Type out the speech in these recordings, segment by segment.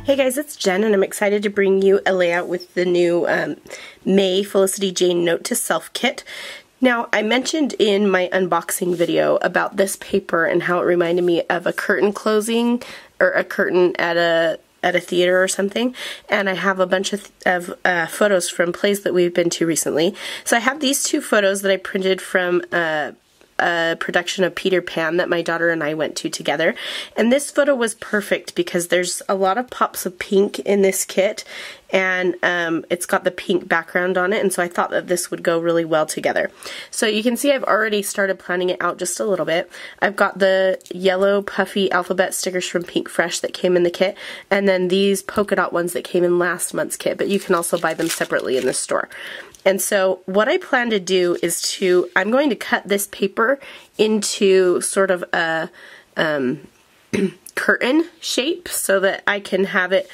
Hey guys, it's Jen and I'm excited to bring you a layout with the new May Felicity Jane Note to Self kit. Now, I mentioned in my unboxing video about this paper and how it reminded me of a curtain closing or a curtain at a theater or something, and I have a bunch of photos from plays that we've been to recently. So I have these two photos that I printed from a production of Peter Pan that my daughter and I went to together, and this photo was perfect because there's a lot of pops of pink in this kit, and it's got the pink background on it, and so I thought that this would go really well together. So you can see I've already started planning it out just a little bit. I've got the yellow puffy alphabet stickers from Pink Fresh that came in the kit, and then these polka dot ones that came in last month's kit, but you can also buy them separately in the store. And so what I plan to do is I'm going to cut this paper into sort of a curtain shape so that I can have it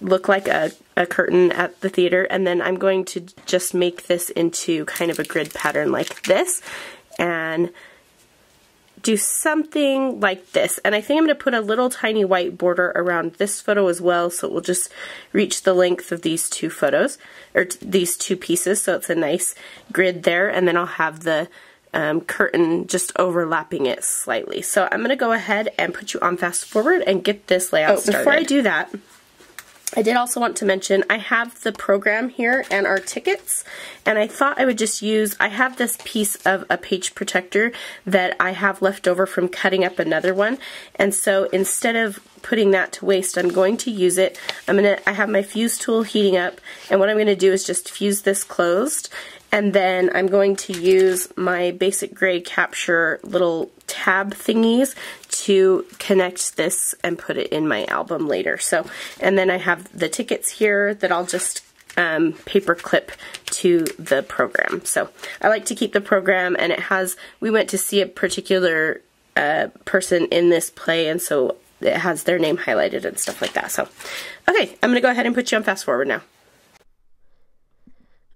look like a curtain at the theater, and then I'm going to just make this into kind of a grid pattern like this and do something like this. And I think I'm going to put a little tiny white border around this photo as well, so it will just reach the length of these two photos, or these two pieces, so it's a nice grid there, and then I'll have the curtain just overlapping it slightly. So I'm going to go ahead and put you on fast forward and get this layout started. Before I do that, I did also want to mention I have the program here and our tickets, and I thought I would just I have this piece of a page protector that I have left over from cutting up another one, and so instead of putting that to waste, I'm going to use it. I have my fuse tool heating up, and what I'm going to do is just fuse this closed, and then I'm going to use my basic grade capture little tab thingies to connect this and put it in my album later. So, and then I have the tickets here that I'll just paper clip to the program. So I like to keep the program, and we went to see a particular person in this play, and so it has their name highlighted and stuff like that. So, okay, I'm going to go ahead and put you on fast forward now.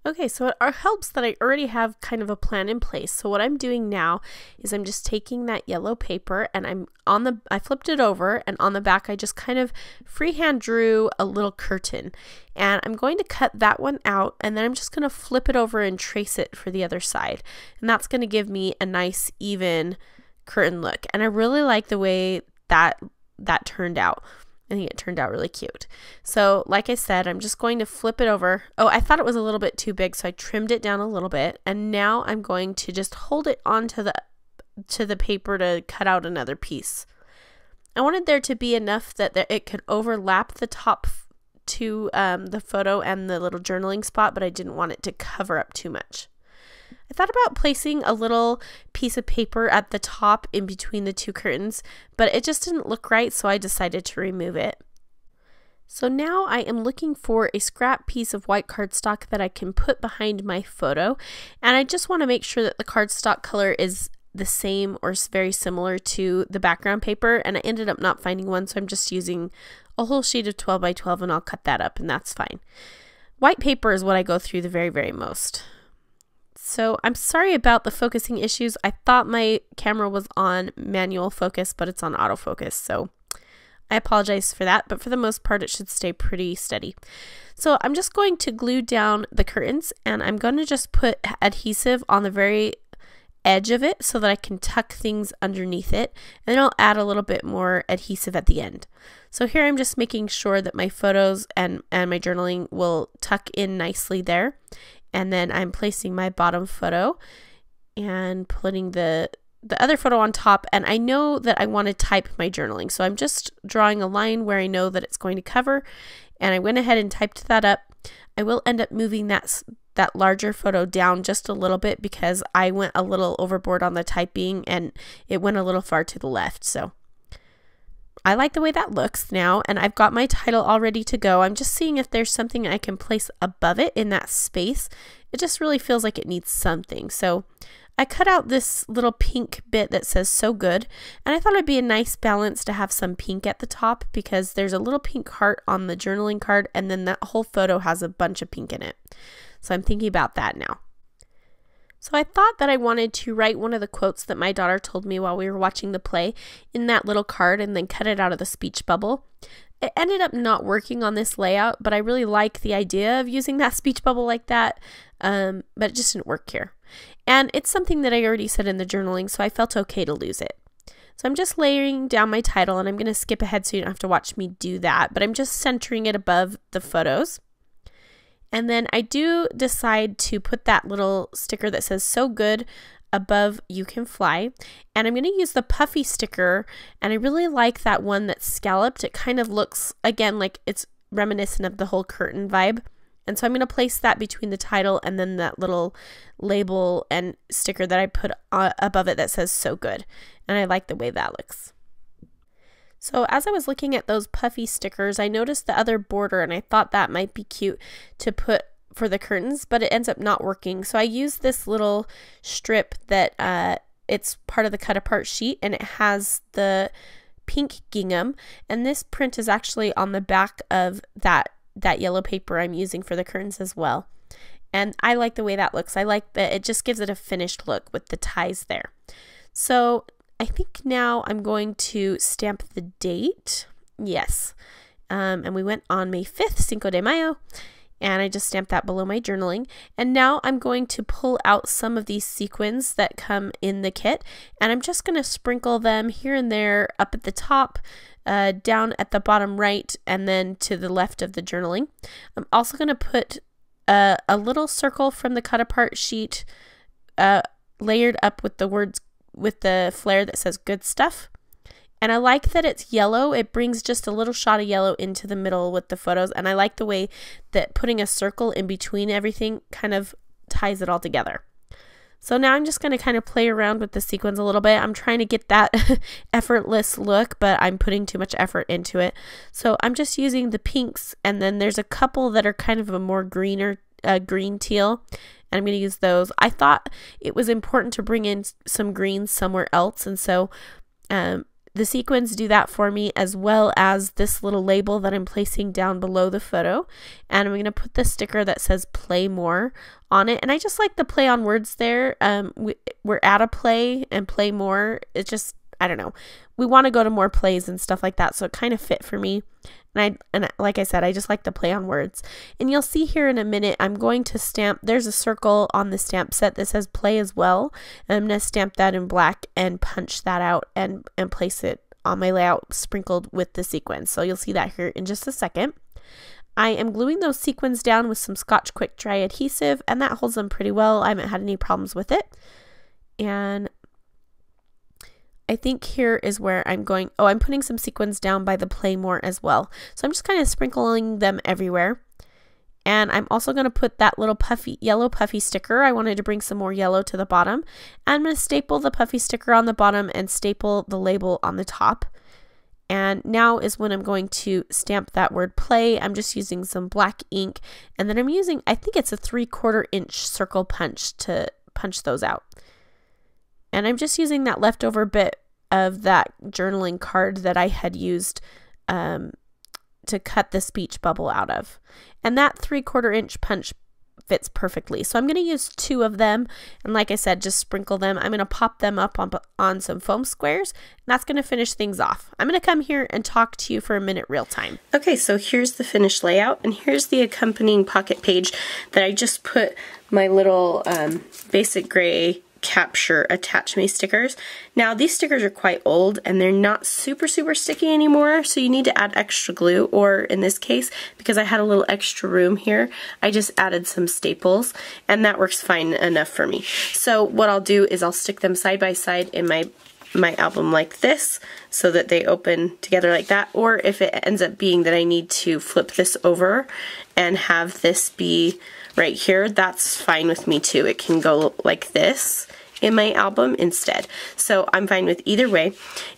Okay, so it helps that I already have kind of a plan in place. So what I'm doing now is I'm just taking that yellow paper, and I flipped it over, and on the back I just kind of freehand drew a little curtain. And I'm going to cut that one out, and then I'm just going to flip it over and trace it for the other side. And that's going to give me a nice even curtain look. And I really like the way that turned out. I think it turned out really cute. So like I said, I'm just going to flip it over. Oh, I thought it was a little bit too big, so I trimmed it down a little bit. And now I'm going to just hold it onto the paper to cut out another piece. I wanted there to be enough that it could overlap the top to the photo and the little journaling spot, but I didn't want it to cover up too much. I thought about placing a little piece of paper at the top in between the two curtains, but it just didn't look right, so I decided to remove it. So now I am looking for a scrap piece of white cardstock that I can put behind my photo, and I just want to make sure that the cardstock color is the same or very similar to the background paper, and I ended up not finding one, so I'm just using a whole sheet of 12 by 12, and I'll cut that up, and that's fine. White paper is what I go through the very, very most. So I'm sorry about the focusing issues. I thought my camera was on manual focus, but it's on autofocus. So I apologize for that, but for the most part, it should stay pretty steady. So I'm just going to glue down the curtains, and I'm going to just put adhesive on the very edge of it so that I can tuck things underneath it. And then I'll add a little bit more adhesive at the end. So here I'm just making sure that my photos and my journaling will tuck in nicely there. And then I'm placing my bottom photo and putting the other photo on top, and I know that I want to type my journaling, so I'm just drawing a line where I know that it's going to cover, and I went ahead and typed that up. I will end up moving that larger photo down just a little bit because I went a little overboard on the typing and it went a little far to the left. So I like the way that looks now, and I've got my title all ready to go. I'm just seeing if there's something I can place above it in that space. It just really feels like it needs something. So I cut out this little pink bit that says "so good," and I thought it'd be a nice balance to have some pink at the top because there's a little pink heart on the journaling card, and then that whole photo has a bunch of pink in it. So I'm thinking about that now. So I thought that I wanted to write one of the quotes that my daughter told me while we were watching the play in that little card and then cut it out of the speech bubble. It ended up not working on this layout, but I really like the idea of using that speech bubble like that, but it just didn't work here. And it's something that I already said in the journaling, so I felt okay to lose it. So I'm just layering down my title, and I'm going to skip ahead so you don't have to watch me do that, but I'm just centering it above the photos. And then I do decide to put that little sticker that says "So Good" above "You Can Fly." And I'm going to use the puffy sticker, and I really like that one that's scalloped. It kind of looks, again, like it's reminiscent of the whole curtain vibe. And so I'm going to place that between the title and then that little label and sticker that I put above it that says "So Good." And I like the way that looks. So as I was looking at those puffy stickers, I noticed the other border, and I thought that might be cute to put for the curtains, but it ends up not working. So I used this little strip that it's part of the cut apart sheet, and it has the pink gingham, and this print is actually on the back of that yellow paper I'm using for the curtains as well. And I like the way that looks. I like that it just gives it a finished look with the ties there. So I think now I'm going to stamp the date. Yes. And we went on May 5th, Cinco de Mayo. And I just stamped that below my journaling. And now I'm going to pull out some of these sequins that come in the kit. And I'm just going to sprinkle them here and there up at the top, down at the bottom right, and then to the left of the journaling. I'm also going to put a little circle from the cut apart sheet layered up with the words, with the flare that says "Good Stuff." And I like that it's yellow. It brings just a little shot of yellow into the middle with the photos. And I like the way that putting a circle in between everything kind of ties it all together. So now I'm just going to kind of play around with the sequins a little bit. I'm trying to get that effortless look, but I'm putting too much effort into it. So I'm just using the pinks, and then there's a couple that are kind of a more green teal. And I'm going to use those. I thought it was important to bring in some greens somewhere else. And so the sequins do that for me, as well as this little label that I'm placing down below the photo. And I'm going to put the sticker that says "Play More" on it. And I just like the play on words there. We're at a play, and play more. It's just, I don't know. We want to go to more plays and stuff like that. So it kind of fit for me. And like I said, I just like the play on words. And you'll see here in a minute, I'm going to stamp, there's a circle on the stamp set that says "Play" as well. And I'm going to stamp that in black and punch that out and place it on my layout sprinkled with the sequins. So you'll see that here in just a second. I am gluing those sequins down with some Scotch Quick Dry adhesive, and that holds them pretty well. I haven't had any problems with it. And I think here is where I'm going. Oh, I'm putting some sequins down by the "Play More" as well. So I'm just kind of sprinkling them everywhere. And I'm also going to put that little yellow puffy sticker. I wanted to bring some more yellow to the bottom. And I'm going to staple the puffy sticker on the bottom and staple the label on the top. And now is when I'm going to stamp that word "Play." I'm just using some black ink. And then I'm using, I think it's a 3/4 inch circle punch to punch those out. And I'm just using that leftover bit of that journaling card that I had used to cut the speech bubble out of. And that 3/4 inch punch fits perfectly. So I'm going to use 2 of them. And like I said, just sprinkle them. I'm going to pop them up on some foam squares. And that's going to finish things off. I'm going to come here and talk to you for a minute real time. Okay, so here's the finished layout, and here's the accompanying pocket page that I just put my little basic gray capture attach me stickers. Now these stickers are quite old and they're not super sticky anymore, so you need to add extra glue, or in this case, because I had a little extra room here, I just added some staples, and that works fine enough for me. So what I'll do is I'll stick them side by side in my album like this, so that they open together like that. Or if it ends up being that I need to flip this over and have this be right here, that's fine with me too. It can go like this in my album instead. So I'm fine with either way.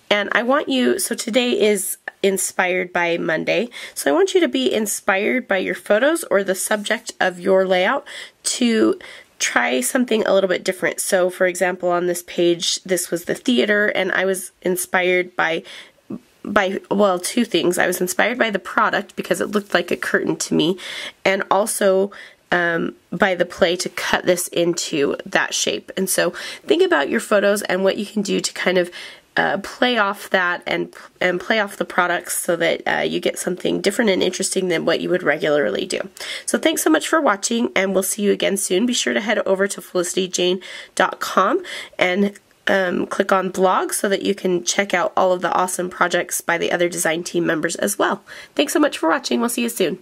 And I want you, so today is inspired by Monday, so I want you to be inspired by your photos or the subject of your layout to try something a little bit different. So for example, on this page, this was the theater, and I was inspired by well, 2 things. I was inspired by the product because it looked like a curtain to me, and also by the play to cut this into that shape. And so think about your photos and what you can do to kind of play off that and play off the products so that you get something different and interesting than what you would regularly do. So thanks so much for watching, and we'll see you again soon. Be sure to head over to felicityjane.com and click on blog so that you can check out all of the awesome projects by the other design team members as well. Thanks so much for watching. We'll see you soon.